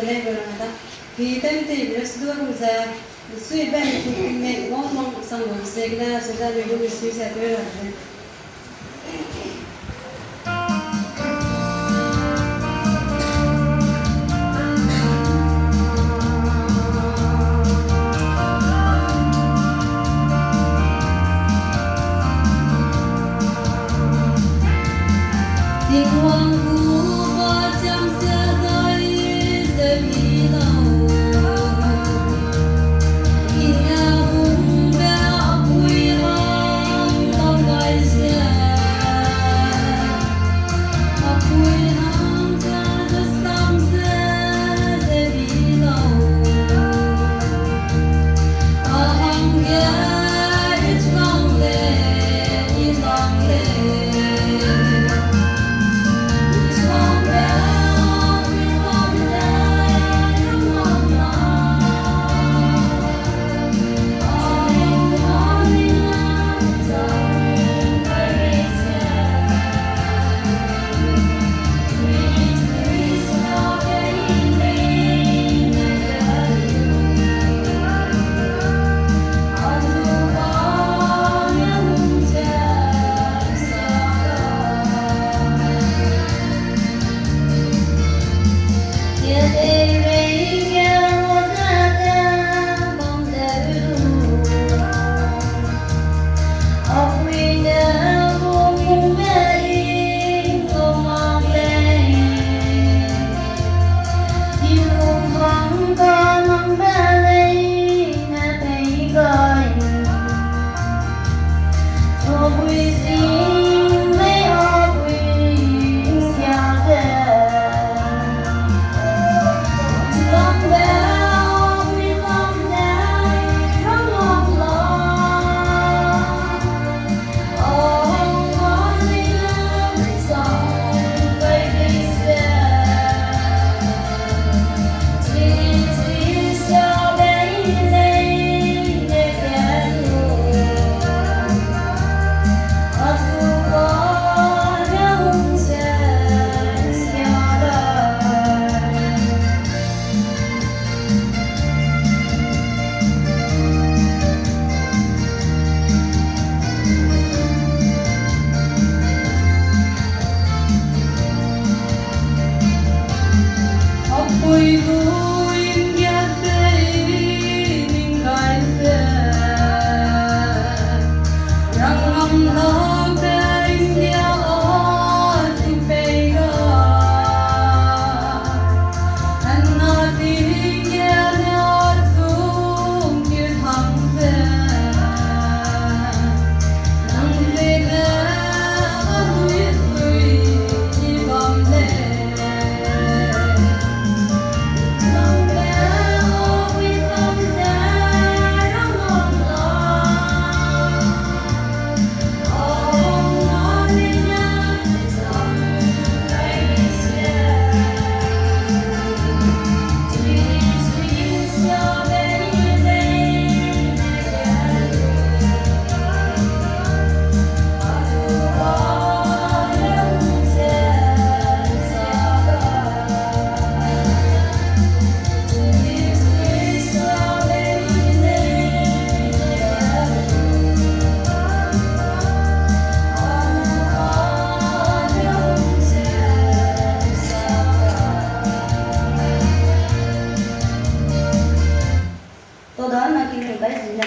level na hi tem ti bres du ru za sui ben ti me mong sang mong segna so da le ru sui sa te ra tình hoàng vũ và chăm sẽ tới sẽ đi đâu in nhà vùng bé vui hăng lòng gai xe vui hăng cha rất tâm sẽ đi đâu hăng ghé ít lòng lệ ít lòng lệ vui vui nghe thấy mình gái xe rằng lòng lo bên nhau thì bây giờ anh nói tiếng nghe nhau xuống như thằng về nắng về nghe vui vui như bom lệ Tôi đó là kinh nghiệm đấy gì nhỉ?